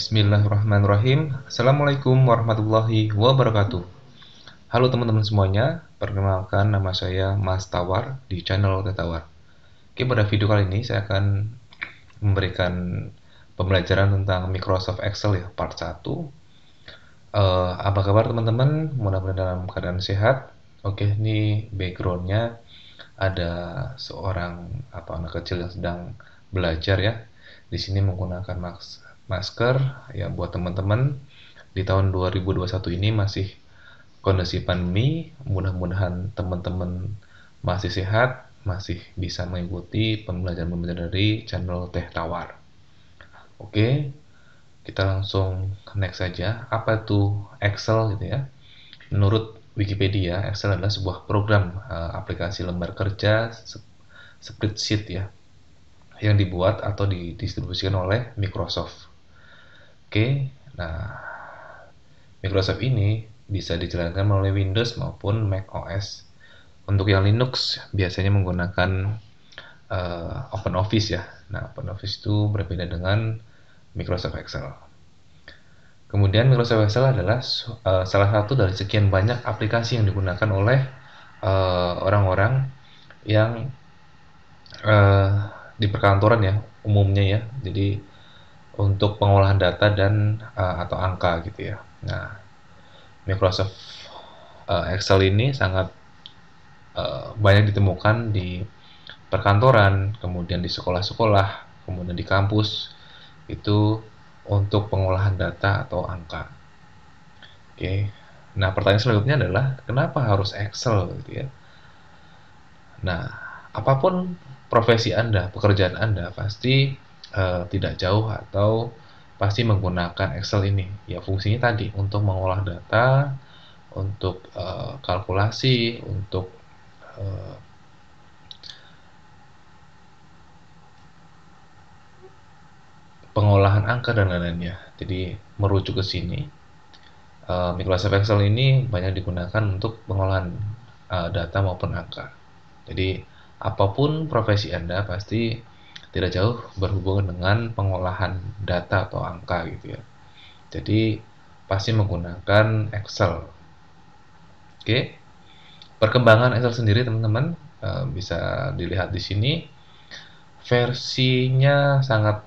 Bismillahirrahmanirrahim. Assalamualaikum warahmatullahi wabarakatuh. Halo teman-teman semuanya, perkenalkan nama saya Mas Tawar di channel Teh Tawar. Oke, pada video kali ini saya akan memberikan pembelajaran tentang Microsoft Excel ya, part 1. Apa kabar teman-teman? Mudah-mudahan dalam keadaan sehat. Oke, ini backgroundnya ada seorang atau anak kecil yang sedang belajar ya. Di sini menggunakan masker ya buat teman-teman di tahun 2021 ini masih kondisi pandemi. Mudah-mudahan teman-teman masih sehat, masih bisa mengikuti pembelajaran dari channel Teh Tawar. Oke, kita langsung next saja. Apa itu Excel gitu ya? Menurut Wikipedia, Excel adalah sebuah program aplikasi lembar kerja spreadsheet ya yang dibuat atau didistribusikan oleh Microsoft. Oke, nah Microsoft ini bisa dijalankan melalui Windows maupun Mac OS. Untuk yang Linux biasanya menggunakan OpenOffice ya. Nah, OpenOffice itu berbeda dengan Microsoft Excel. Kemudian Microsoft Excel adalah salah satu dari sekian banyak aplikasi yang digunakan oleh orang-orang yang uh, di perkantoran ya umumnya ya. Jadi untuk pengolahan data dan atau angka gitu ya. Nah, Microsoft Excel ini sangat banyak ditemukan di perkantoran, kemudian di sekolah-sekolah, kemudian di kampus itu untuk pengolahan data atau angka. Oke. Nah, pertanyaan selanjutnya adalah kenapa harus Excel gitu ya? Nah, apapun profesi Anda, pekerjaan Anda pasti tidak jauh atau pasti menggunakan Excel ini. Ya, fungsinya tadi untuk mengolah data, untuk kalkulasi, untuk uh, pengolahan angka dan lain-lainnya. Jadi merujuk ke sini, Microsoft Excel ini banyak digunakan untuk pengolahan data maupun angka. Jadi apapun profesi Anda pasti tidak jauh berhubungan dengan pengolahan data atau angka gitu ya. Jadi pasti menggunakan Excel. Oke. Perkembangan Excel sendiri teman-teman bisa dilihat di sini. Versinya sangat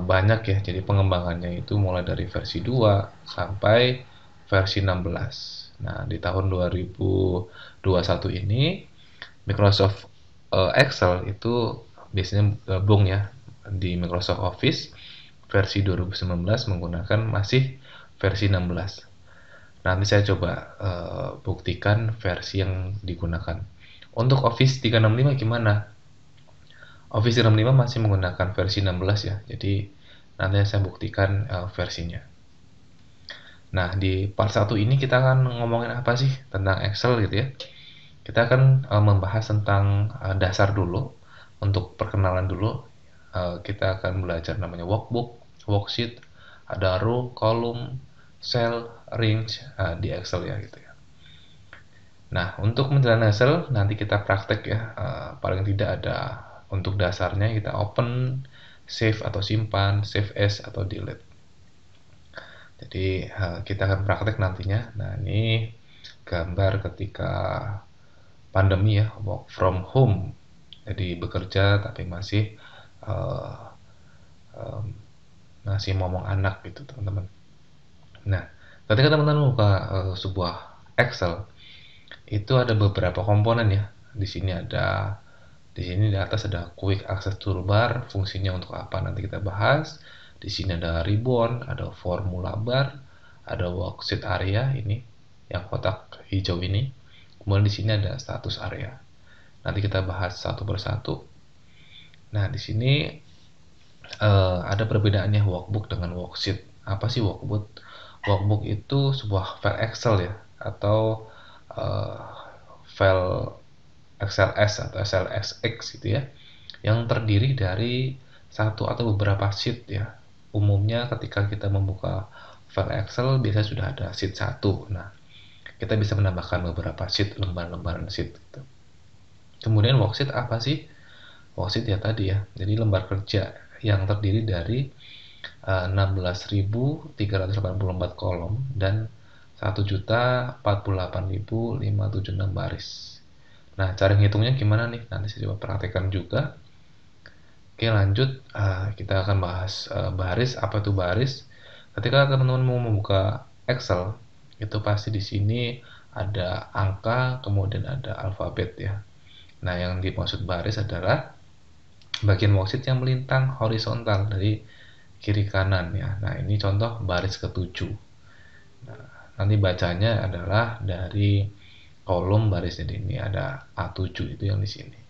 banyak ya, jadi pengembangannya itu mulai dari versi 2 sampai versi 16. Nah, di tahun 2021 ini Microsoft Excel itu biasanya gabung ya di Microsoft Office versi 2019 menggunakan masih versi 16. Nanti saya coba buktikan versi yang digunakan. Untuk Office 365 gimana? Office 365 masih menggunakan versi 16 ya. Jadi nanti saya buktikan versinya. Nah, di part 1 ini kita akan ngomongin apa sih tentang Excel gitu ya. Kita akan membahas tentang dasar dulu. Untuk perkenalan dulu, kita akan belajar namanya workbook, worksheet, ada row, column, cell, range di Excel ya gitu ya. Nah, untuk menjalani Excel nanti kita praktek ya. Paling tidak ada untuk dasarnya kita open, save atau simpan, save as atau delete. Jadi kita akan praktek nantinya. Nah, ini gambar ketika pandemi ya, work from home. Jadi bekerja tapi masih uh, um, masih ngomong anak gitu teman-teman. Nah, ketika teman-teman buka sebuah Excel, itu ada beberapa komponen ya. Di sini di atas ada quick access toolbar, fungsinya untuk apa nanti kita bahas. Di sini ada ribbon, ada formula bar, ada worksheet area ini yang kotak hijau ini. Kemudian di sini ada status area. Nanti kita bahas satu persatu. Nah, di sini ada perbedaannya workbook dengan worksheet. Apa sih workbook? Workbook itu sebuah file Excel ya, atau uh, file XLS atau XLSX gitu ya, yang terdiri dari satu atau beberapa sheet ya. Umumnya ketika kita membuka file Excel biasanya sudah ada sheet 1. Nah, kita bisa menambahkan beberapa sheet, lembar-lembaran sheet gitu. Kemudian worksheet apa sih? Worksheet ya tadi ya, jadi lembar kerja yang terdiri dari 16.384 kolom dan 1.048.576 baris. Nah, cara ngitungnya gimana nih? Nanti saya coba praktekkan juga. Oke, lanjut. Kita akan bahas baris. Apa itu baris? Ketika teman-teman mau membuka Excel, itu pasti di sini ada angka, kemudian ada alfabet ya. Nah, yang dimaksud baris adalah bagian worksheet yang melintang horizontal dari kiri kanan ya. Nah, ini contoh baris ketujuh. Nah, nanti bacanya adalah dari kolom barisnya ini ada A7 itu yang di sini.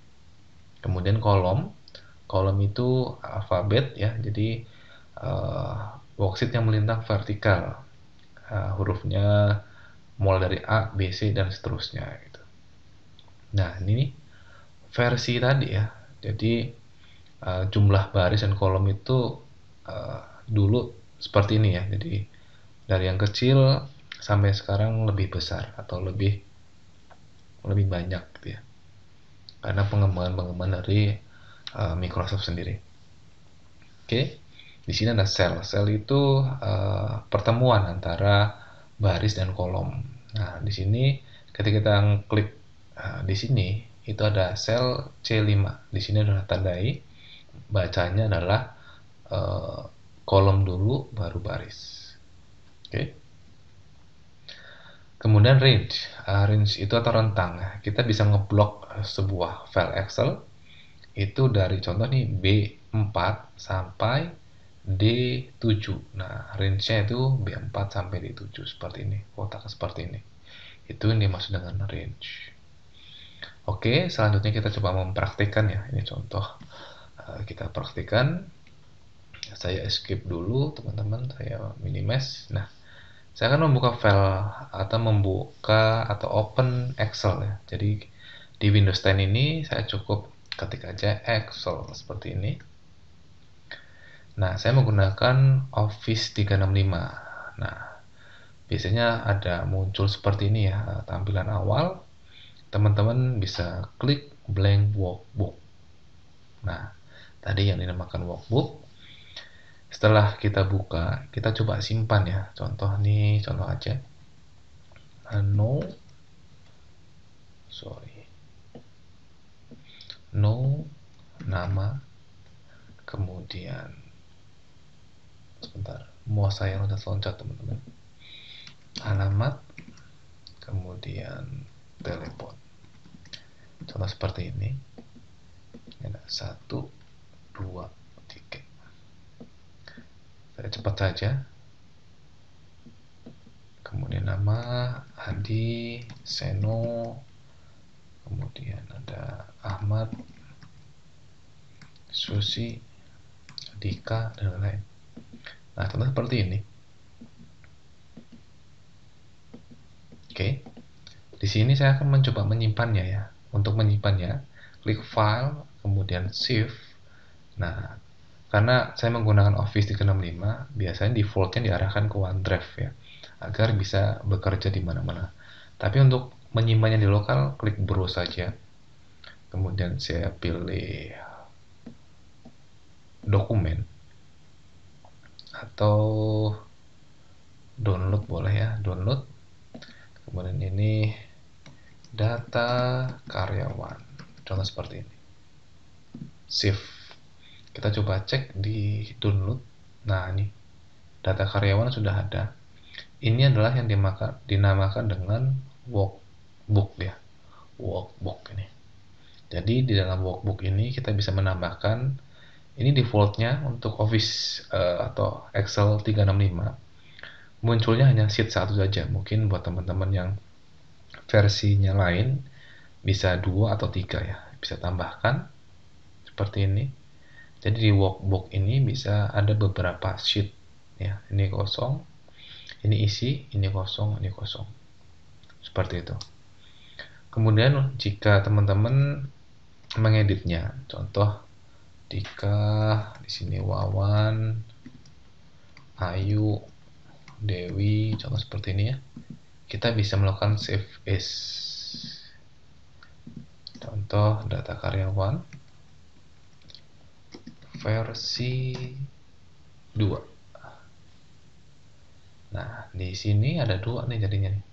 Kemudian kolom itu alfabet ya. Jadi worksheet yang melintang vertikal. Hurufnya mulai dari A, B, C dan seterusnya gitu. Nah, ini versi tadi ya. Jadi jumlah baris dan kolom itu dulu seperti ini ya. Jadi dari yang kecil sampai sekarang lebih besar atau lebih banyak gitu ya. Karena pengembangan dari Microsoft sendiri. Oke. Di sini ada sel. Sel itu pertemuan antara baris dan kolom. Nah, di sini ketika kita klik di sini itu ada sel C5. Di sini adalah tandai bacanya adalah kolom dulu baru baris. Oke. Kemudian range. Range itu atau rentang. Kita bisa ngeblok sebuah file Excel itu dari contoh nih B4 sampai D7. Nah, range-nya itu B4 sampai D7 seperti ini. Kotak seperti ini. Itu yang dimaksud dengan range. Oke, selanjutnya kita coba mempraktikkan ya. Ini contoh. Kita praktikkan. Saya escape dulu, teman-teman. Saya minimize. Nah, saya akan membuka file atau open Excel ya. Jadi di Windows 10 ini saya cukup ketik aja Excel seperti ini. Nah, saya menggunakan Office 365. Nah, biasanya ada muncul seperti ini ya, tampilan awal. Teman-teman bisa klik blank workbook. Nah, tadi yang dinamakan workbook. Setelah kita buka, kita coba simpan ya. Contoh nih, contoh aja. No, sorry. No, nama, kemudian sebentar, mau saya udah loncat teman-teman. Alamat, kemudian telepon. Contoh seperti ini. Ada 1, 2, 3. Saya cepat saja. Kemudian nama Adi, Seno, kemudian ada Ahmad, Susi, Dika, dan lain-lain. Nah, contoh seperti ini. Oke. Di sini saya akan mencoba menyimpannya ya. Untuk menyimpannya, klik File, kemudian Save. Nah, karena saya menggunakan Office 365, biasanya defaultnya diarahkan ke OneDrive ya, agar bisa bekerja di mana-mana. Tapi untuk menyimpannya di lokal, klik Browse saja. Kemudian saya pilih dokumen atau download boleh ya, download. Kemudian ini data karyawan. Contoh seperti ini. Save. Kita coba cek di download. Nah, ini data karyawan sudah ada. Ini adalah yang dinamakan dengan workbook ya. Workbook ini. Jadi di dalam workbook ini kita bisa menambahkan, ini defaultnya untuk Office atau Excel 365 munculnya hanya sheet 1 saja. Mungkin buat teman-teman yang versinya lain bisa 2 atau 3 ya. Bisa tambahkan seperti ini. Jadi di workbook ini bisa ada beberapa sheet ya. Ini kosong, ini isi, ini kosong, ini kosong. Seperti itu. Kemudian jika teman-teman mengeditnya, contoh Dika, di sini Wawan, Ayu, Dewi, contoh seperti ini ya. Kita bisa melakukan save as. Contoh data karyawan versi 2. Nah, di sini ada 2 nih jadinya nih.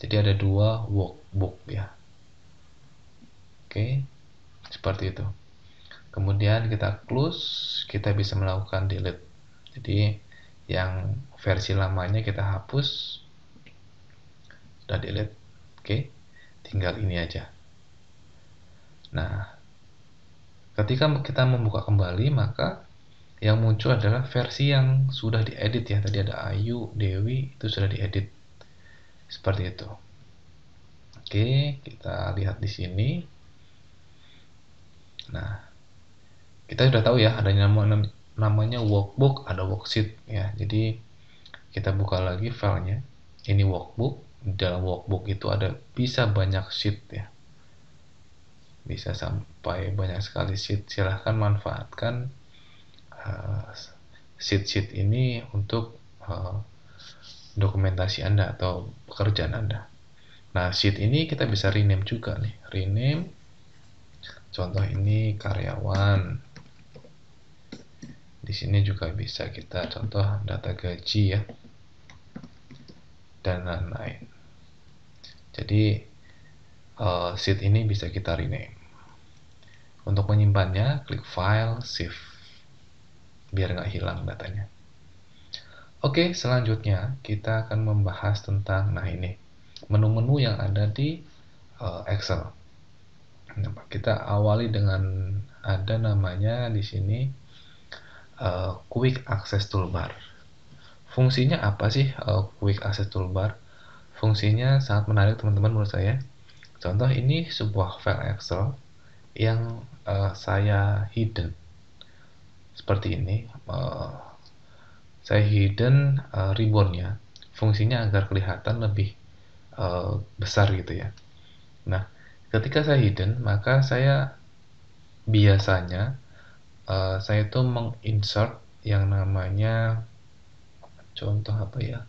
Jadi ada 2 workbook ya. Oke, seperti itu. Kemudian kita close, kita bisa melakukan delete. Jadi yang versi lamanya kita hapus, sudah delete. Oke, tinggal ini aja. Nah, ketika kita membuka kembali, maka yang muncul adalah versi yang sudah diedit ya. Tadi ada Ayu, Dewi, itu sudah diedit. Seperti itu. Oke, kita lihat di sini. Nah, kita sudah tahu ya, ada namanya workbook, ada worksheet ya. Jadi kita buka lagi filenya. Ini workbook. Di dalam workbook itu ada bisa banyak sheet ya. Bisa sampai banyak sekali sheet. Silahkan manfaatkan sheet-sheet ini untuk dokumentasi Anda atau pekerjaan Anda. Nah, sheet ini kita bisa rename juga nih. Rename. Contoh ini karyawan. Di sini juga bisa kita contoh data gaji ya. Dan lain-lain. Jadi sheet ini bisa kita rename. Untuk menyimpannya, klik File, Save. Biar nggak hilang datanya. Oke, selanjutnya kita akan membahas tentang, nah ini, menu-menu yang ada di Excel. Nah, kita awali dengan ada namanya di sini Quick Access Toolbar. Fungsinya apa sih Quick Access Toolbar? Fungsinya sangat menarik teman-teman menurut saya. Contoh ini sebuah file Excel yang saya hidden seperti ini. Saya hidden ribbonnya. Fungsinya agar kelihatan lebih besar gitu ya. Nah, ketika saya hidden, maka saya biasanya saya itu menginsert yang namanya contoh apa ya?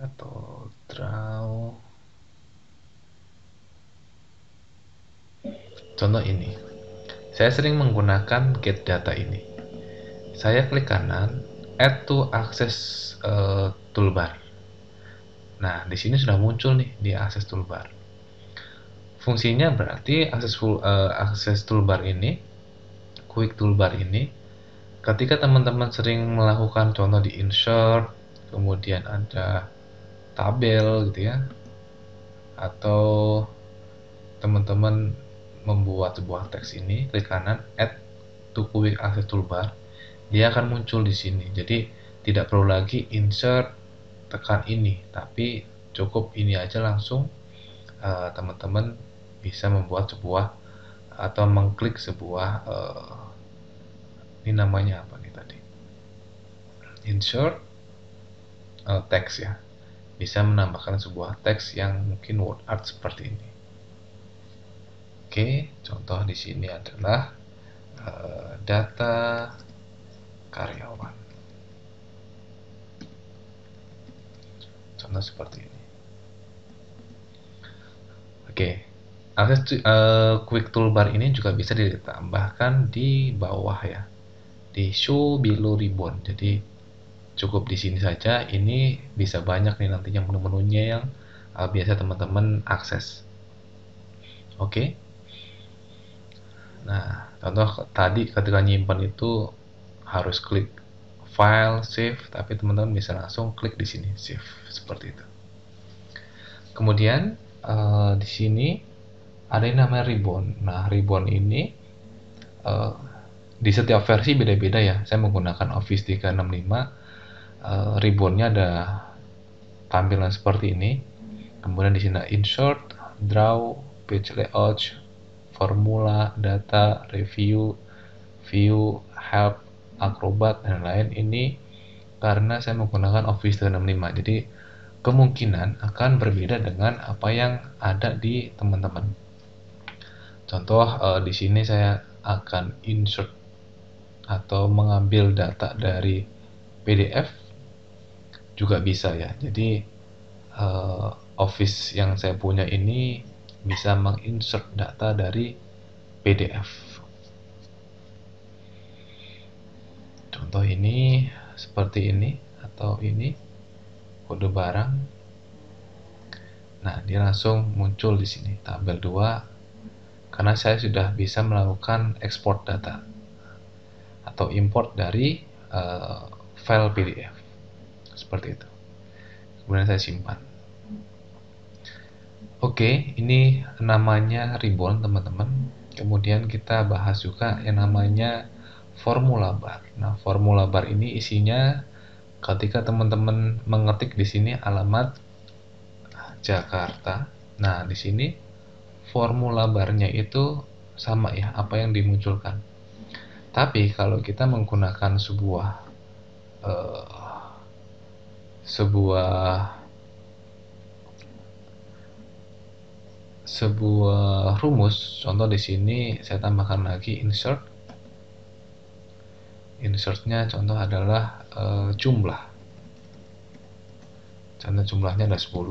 Atau draw. Contoh ini. Saya sering menggunakan get data ini. Saya klik kanan, add to access toolbar. Nah, di sini sudah muncul nih di access toolbar. Fungsinya berarti access toolbar ini, quick toolbar ini, ketika teman-teman sering melakukan contoh di insert, kemudian ada tabel gitu ya, atau teman-teman membuat sebuah teks ini, klik kanan, add to quick access toolbar, dia akan muncul di sini. Jadi tidak perlu lagi insert, tekan ini, tapi cukup ini aja langsung teman-teman bisa membuat sebuah atau mengklik sebuah ini namanya apa nih tadi, insert teks ya, bisa menambahkan sebuah teks yang mungkin word art seperti ini. Oke, contoh di sini adalah data karyawan. Contoh seperti ini. Oke, akses quick toolbar ini juga bisa ditambahkan di bawah ya, di show below ribbon. Jadi cukup di sini saja. Ini bisa banyak nih nantinya menu-menunya yang biasa teman-teman akses. Oke. Nah, contoh tadi ketika nyimpan itu harus klik file, save, tapi teman-teman bisa langsung klik di sini save seperti itu. Kemudian di sini ada yang namanya ribbon. Nah, ribbon ini di setiap versi beda-beda ya. Saya menggunakan Office 365. Ribbonnya ada tampilan seperti ini. Kemudian di sini insert, draw, page layout, formula, data, review, view, help, acrobat, dan lain. Ini karena saya menggunakan Office 365. Jadi kemungkinan akan berbeda dengan apa yang ada di teman-teman. Contoh di sini saya akan insert atau mengambil data dari PDF juga bisa ya. Jadi Office yang saya punya ini bisa menginsert data dari PDF. contoh ini seperti ini atau ini kode barang. Nah, dia langsung muncul di sini tabel 2 karena saya sudah bisa melakukan ekspor data atau import dari file PDF seperti itu. Kemudian saya simpan. Oke, ini namanya ribbon, teman-teman. Kemudian kita bahas juga yang namanya formula bar. Nah, formula bar ini isinya ketika teman-teman mengetik di sini alamat Jakarta. Nah, di sini formula barnya itu sama ya, apa yang dimunculkan. Tapi kalau kita menggunakan eh, sebuah sebuah rumus, contoh di sini saya tambahkan lagi insertnya contoh adalah jumlah. Contoh jumlahnya ada 10,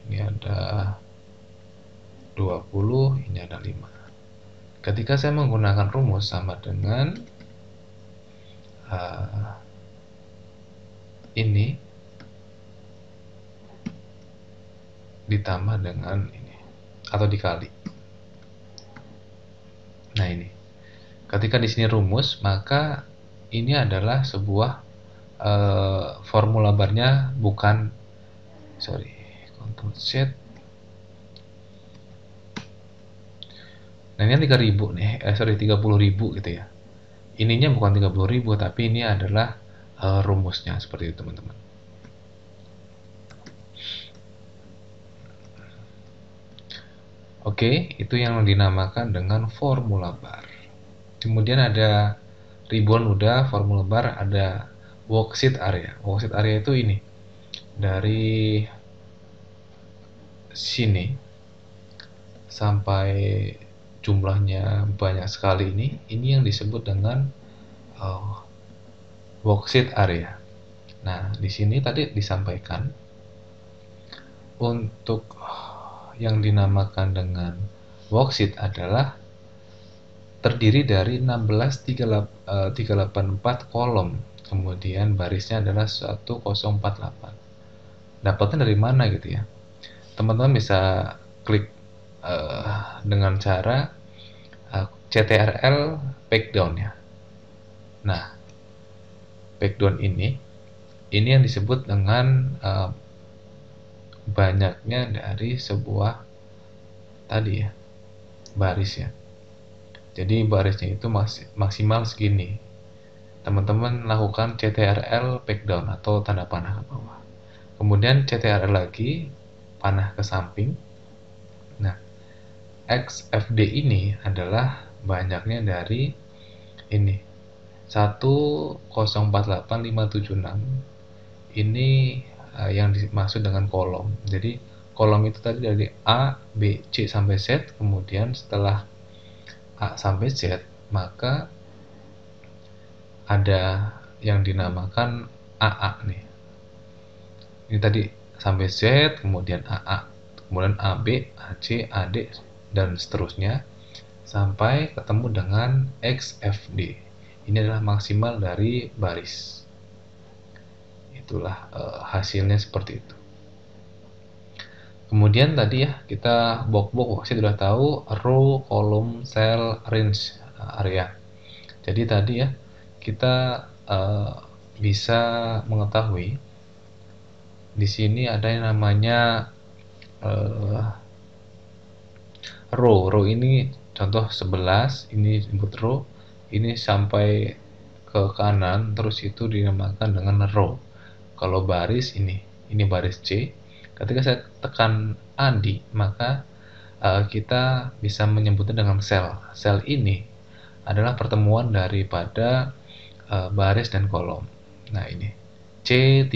ini ada 20, ini ada 5. Ketika saya menggunakan rumus sama dengan ini ditambah dengan ini atau dikali. Nah, ini. Ketika di sini rumus, maka ini adalah sebuah formula barnya bukan Ctrl Z. Nah, ini 3000 nih, 30.000 gitu ya. Ininya bukan 30.000 tapi ini adalah rumusnya seperti itu, teman-teman. Oke, itu yang dinamakan dengan formula bar. Kemudian ada ribbon udah, formula bar, ada worksheet area. Worksheet area itu ini. Dari sini sampai jumlahnya banyak sekali ini yang disebut dengan worksheet area. Nah, di sini tadi disampaikan untuk yang dinamakan dengan worksheet adalah terdiri dari 16384 kolom, kemudian barisnya adalah 1048. Dapatnya dari mana gitu ya? Teman-teman bisa klik dengan cara CTRL backdown ya. Nah, backdown ini yang disebut dengan banyaknya dari sebuah tadi ya, baris ya. Jadi barisnya itu maksimal segini. Teman-teman lakukan CTRL backdown atau tanda panah ke bawah. Kemudian CTRL lagi, panah ke samping. Nah, XFD ini adalah banyaknya dari ini 1048576. Ini yang dimaksud dengan kolom. Jadi kolom itu tadi dari A, B, C sampai Z. Kemudian setelah A sampai Z, maka ada yang dinamakan AA nih. Ini tadi sampai Z, kemudian AA, kemudian AB, AC, AD, dan seterusnya sampai ketemu dengan XFD. Ini adalah maksimal dari baris. Itulah hasilnya seperti itu. Kemudian tadi ya kita box saya sudah tahu row, column, cell, range area. Jadi tadi ya kita bisa mengetahui di sini ada yang namanya row. Row ini contoh 11, ini disebut row. Ini sampai ke kanan terus itu dinamakan dengan row. Kalau baris ini baris C. Ketika saya tekan ANDI, maka kita bisa menyebutnya dengan sel. Sel ini adalah pertemuan daripada baris dan kolom. Nah, ini C3,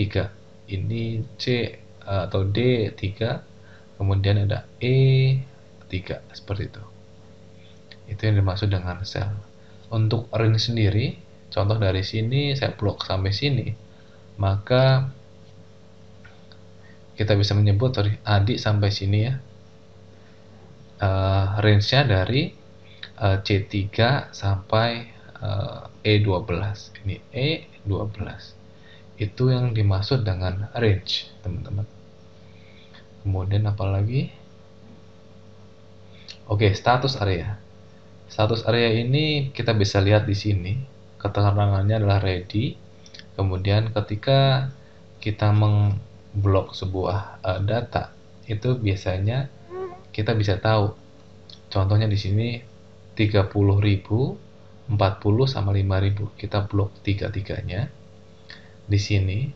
ini C atau D3, kemudian ada E3, seperti itu. Itu yang dimaksud dengan sel. Untuk range sendiri, contoh dari sini saya blok sampai sini, maka kita bisa menyebut adik sampai sini ya, range-nya dari C3 sampai E12. Ini E12. Itu yang dimaksud dengan range, teman-teman. Kemudian apalagi? Oke, status area. Status area ini kita bisa lihat di sini. Keterangannya adalah ready. Kemudian ketika kita memblok sebuah data, itu biasanya kita bisa tahu. Contohnya di sini 30.000, 40 sama 5.000. Kita blok tiga-tiganya. Di sini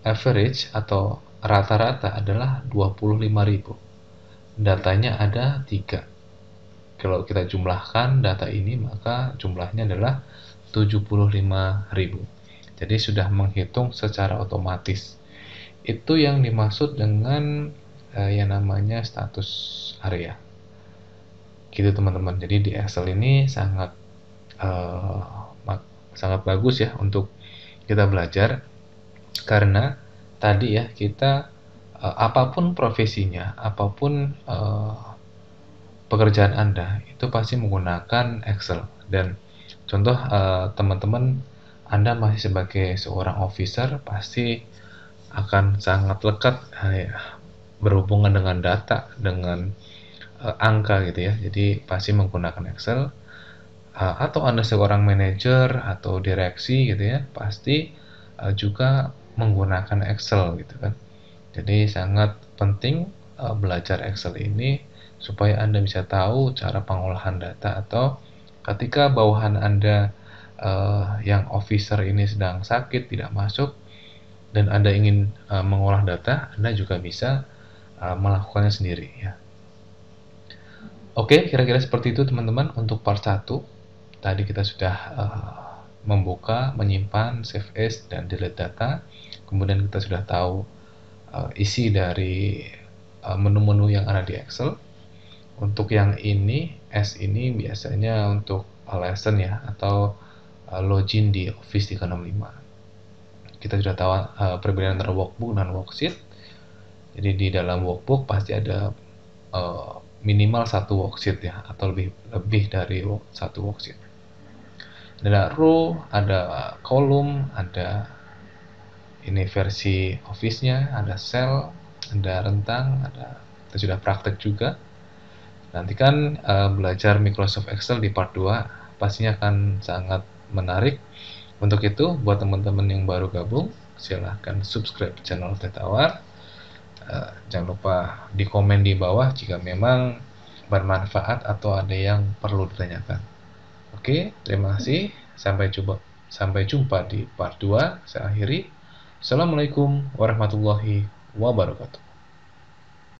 average atau rata-rata adalah 25.000. Datanya ada 3. Kalau kita jumlahkan data ini, maka jumlahnya adalah 75.000. Jadi sudah menghitung secara otomatis. Itu yang dimaksud dengan yang namanya status area. Gitu teman-teman. Jadi di Excel ini sangat sangat bagus ya untuk kita belajar, karena tadi ya kita apapun profesinya, apapun pekerjaan Anda itu pasti menggunakan Excel. Dan contoh teman-teman Anda masih sebagai seorang officer pasti akan sangat lekat berhubungan dengan data, dengan angka gitu ya. Jadi pasti menggunakan Excel. Atau Anda seorang manajer atau direksi gitu ya, pasti juga menggunakan Excel gitu kan. Jadi sangat penting belajar Excel ini supaya Anda bisa tahu cara pengolahan data, atau ketika bawahan Anda yang officer ini sedang sakit, tidak masuk, dan Anda ingin mengolah data, Anda juga bisa melakukannya sendiri ya. Oke, kira-kira seperti itu teman-teman untuk part 1. Tadi kita sudah membuka, menyimpan, save as, dan delete data. Kemudian kita sudah tahu isi dari menu-menu yang ada di Excel. Untuk yang ini, S ini biasanya untuk lesson ya, atau login di Office 365. Kita sudah tahu perbedaan antara workbook dan worksheet. Jadi di dalam workbook pasti ada minimal satu worksheet ya, atau lebih dari satu worksheet. Ada row, ada kolom, ada ini versi Office-nya, ada cell, ada rentang, ada kita sudah praktek juga. Nanti kan belajar Microsoft Excel di part 2 pastinya akan sangat menarik. Untuk itu, buat teman-teman yang baru gabung, silahkan subscribe channel Teh Tawar. Jangan lupa di komen di bawah jika memang bermanfaat atau ada yang perlu ditanyakan. Oke, terima kasih. Sampai jumpa di part 2. Saya akhiri. Assalamualaikum warahmatullahi wabarakatuh.